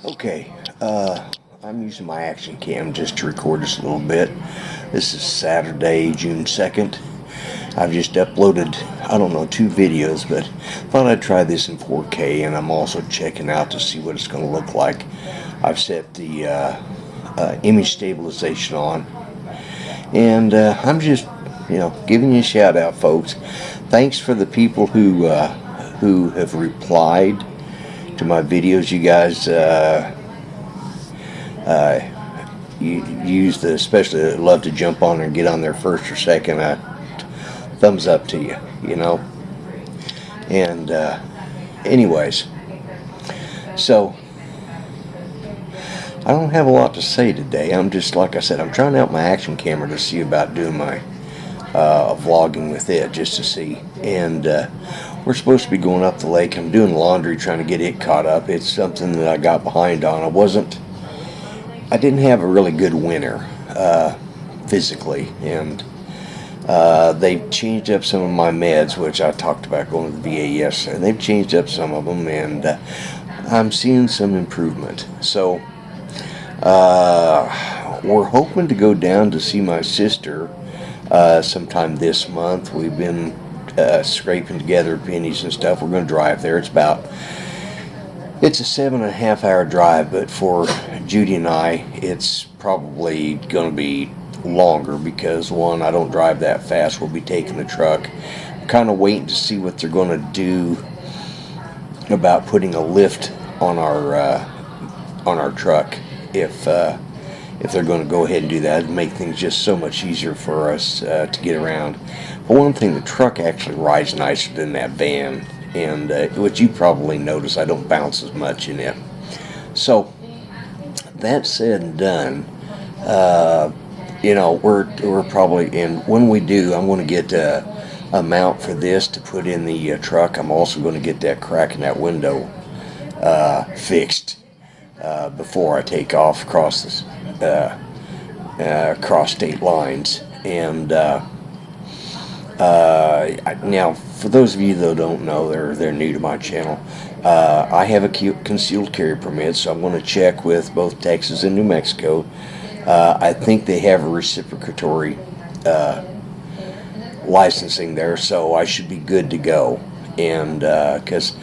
Okay, I'm using my action cam just to record this a little bit. This is Saturday, June 2nd. I've just uploaded, I don't know, 2 videos, but thought I'd try this in 4K, and I'm also checking out to see what it's going to look like. I've set the image stabilization on, and I'm just, giving you a shout out, folks. Thanks for the people who have replied to my videos. You guys you use the, especially love to jump on and get on there first or second. Thumbs up to you, and anyways, so I don't have a lot to say today. I'm just, like I said, I'm trying out my action camera to see about doing my vlogging with it, just to see. And we're supposed to be going up the lake. I'm doing laundry, trying to get it caught up. It's something that I got behind on. I didn't have a really good winter physically, and they've changed up some of my meds, which I talked about going to the VA yesterday. They've changed up some of them, and I'm seeing some improvement. So we're hoping to go down to see my sister sometime this month. We've been scraping together pennies and stuff. We're going to drive there. It's a 7.5 hour drive, but for Judy and I, it's probably going to be longer because, one, I don't drive that fast. We'll be taking the truck. I'm kind of waiting to see what they're going to do about putting a lift on our truck. If they're going to go ahead and do that, it'd make things just so much easier for us to get around. But one thing, the truck actually rides nicer than that van, and which you probably notice, I don't bounce as much in it. So that said and done, we're probably, and when we do, I'm going to get a mount for this to put in the truck. I'm also going to get that crack in that window fixed before I take off across this across state lines. And now, for those of you that don't know, they're new to my channel, I have a concealed carry permit, so I'm going to check with both Texas and New Mexico. I think they have a reciprocatory licensing there, so I should be good to go. And because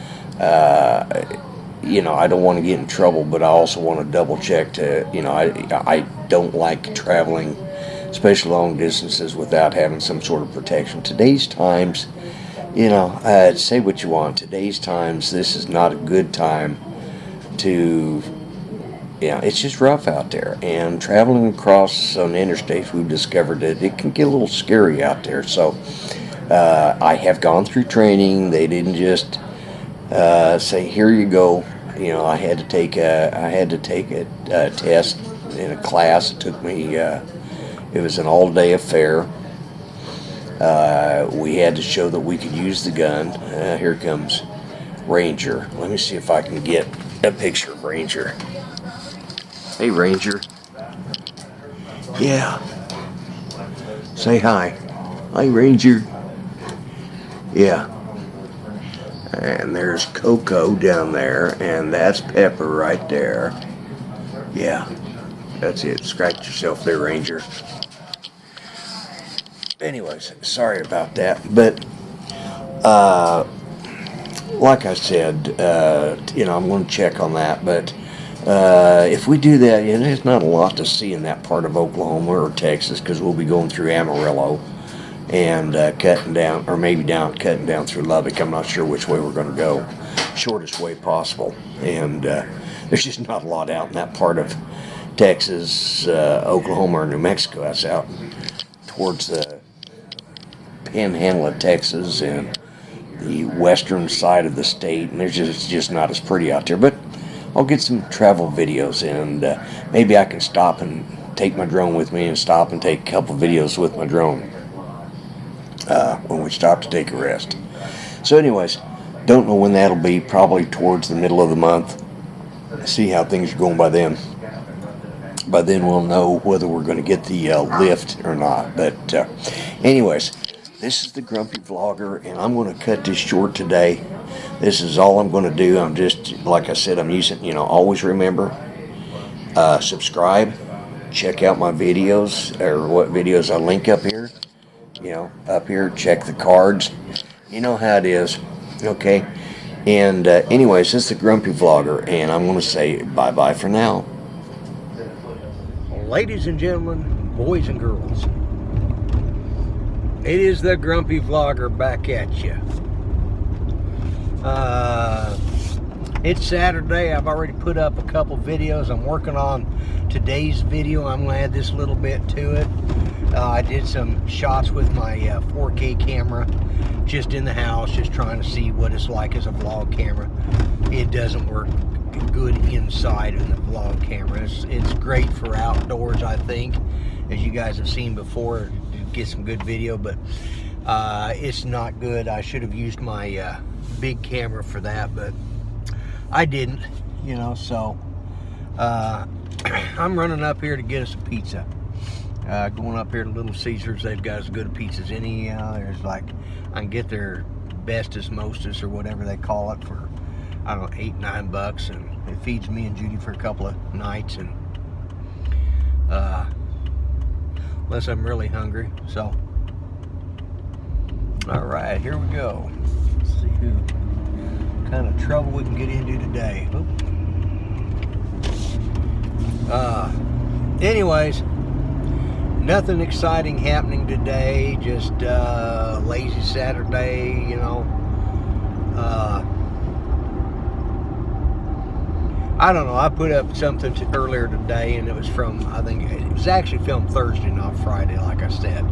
I don't want to get in trouble, but I also want to double check to, I don't like traveling, especially long distances, without having some sort of protection. Today's times, say what you want. Today's times, this is not a good time to, it's just rough out there. And traveling across on the interstates, we've discovered that it can get a little scary out there. So I have gone through training. They didn't just say, here you go. I had to take a test in a class. It took me, it was an all-day affair. We had to show that we could use the gun. Here comes Ranger. Let me see if I can get a picture of Ranger. Hey, Ranger. Yeah. Say hi. Hi, Ranger. Yeah. And there's Coco down there, and that's Pepper right there. Yeah, that's it. Scratch yourself there, Ranger. Anyways, sorry about that. But, like I said, I'm going to check on that. But if we do that, there's not a lot to see in that part of Oklahoma or Texas, because we'll be going through Amarillo and cutting down, or maybe cutting down through Lubbock. I'm not sure which way we're going to go. Shortest way possible. And there's just not a lot out in that part of Texas, Oklahoma, or New Mexico. That's out towards the panhandle of Texas and the western side of the state, and it's just not as pretty out there. But I'll get some travel videos, and maybe I can stop and take my drone with me and stop and take a couple videos with my drone when we stop to take a rest. So anyways, don't know when that'll be. Probably towards the middle of the month. See how things are going by then. By then we'll know whether we're going to get the lift or not. But anyways, This is the Grumpy Vlogger, and I'm going to cut this short today. This is all I'm going to do. I'm just, like I said, I'm using, always remember, subscribe, check out my videos, or what videos I link up here. Up here, check the cards. You know how it is, okay? And anyways, this is the Grumpy Vlogger, and I'm going to say bye-bye for now. Ladies and gentlemen, boys and girls, it is the Grumpy Vlogger back at you. It's Saturday. I've already put up a couple videos. I'm working on today's video. I'm going to add this little bit to it. I did some shots with my 4K camera just in the house, just trying to see what it's like as a vlog camera. It doesn't work good inside in the vlog camera. It's great for outdoors, I think, as you guys have seen before, to get some good video, but it's not good. I should have used my big camera for that, but I didn't, so I'm running up here to get us a pizza. Going up here to Little Caesars. They've got as good pizzas any. There's like, I can get their bestest, mostest, or whatever they call it for, I don't know, $8-9, and it feeds me and Judy for a couple of nights, and unless I'm really hungry. So, all right, here we go. Let's see who kind of trouble we can get into today. Anyways, nothing exciting happening today. Just lazy Saturday, I don't know. I put up something earlier today, and it was from, I think it was actually filmed Thursday, not Friday, like I said.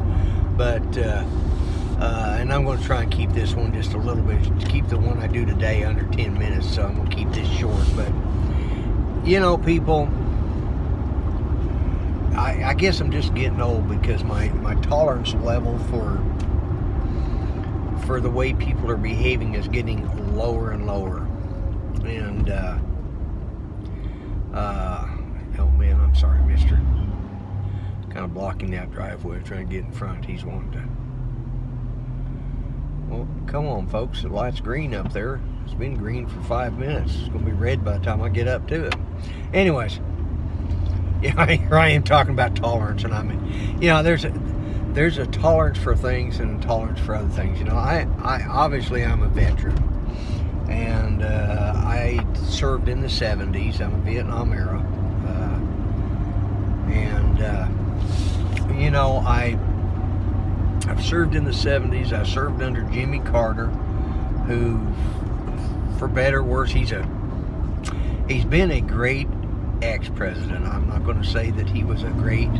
But and I'm going to try and keep this one just a little bit, to keep the one I do today under 10 minutes. So I'm going to keep this short. But people, I guess I'm just getting old, because my tolerance level for the way people are behaving is getting lower and lower. And oh man, I'm sorry, mister. Kind of blocking that driveway, trying to get in front. He's wanting to. Well, come on, folks. The light's green up there. It's been green for 5 minutes. It's going to be red by the time I get up to it. Anyways. Yeah, here I am talking about tolerance, and I mean, there's a tolerance for things and a tolerance for other things. I obviously I'm a veteran, and I served in the 70s. I'm a Vietnam era, and I've served in the 70s. I served under Jimmy Carter, who, for better or worse, he's been a great ex-president. I'm not going to say that he was a great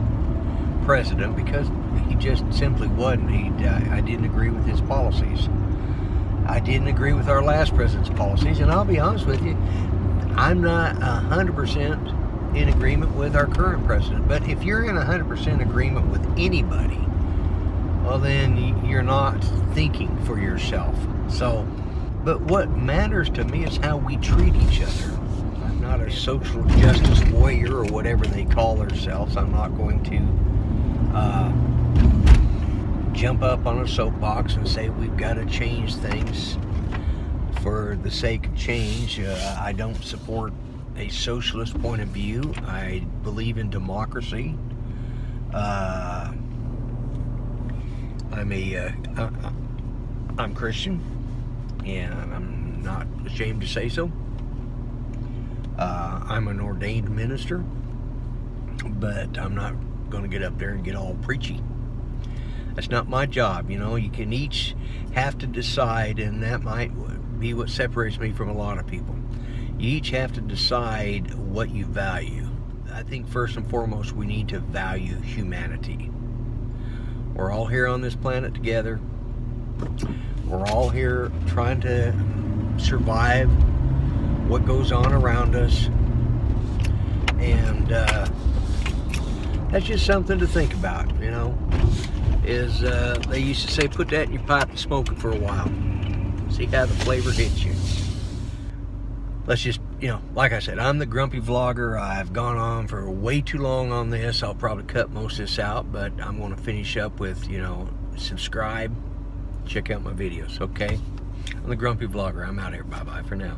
president, because he just simply wasn't. I didn't agree with his policies. I didn't agree with our last president's policies, and I'll be honest with you, I'm not 100% in agreement with our current president. But if you're in 100% agreement with anybody, well, then you're not thinking for yourself. So, but what matters to me is how we treat each other. Not a social justice warrior or whatever they call themselves. I'm not going to jump up on a soapbox and say we've got to change things for the sake of change. I don't support a socialist point of view. I believe in democracy. I'm Christian, and I'm not ashamed to say so. I'm an ordained minister, but I'm not going to get up there and get all preachy. That's not my job. You can each have to decide, and that might be what separates me from a lot of people. You each have to decide what you value. I think first and foremost, we need to value humanity. We're all here on this planet together. We're all here trying to survive what goes on around us, and that's just something to think about. Is they used to say, put that in your pipe and smoke it for a while, see how the flavor hits you. Let's just, like I said, I'm the Grumpy Vlogger. I've gone on for way too long on this. I'll probably cut most of this out, but I'm going to finish up with, subscribe, check out my videos, okay? I'm the Grumpy Vlogger. I'm out here. Bye-bye for now.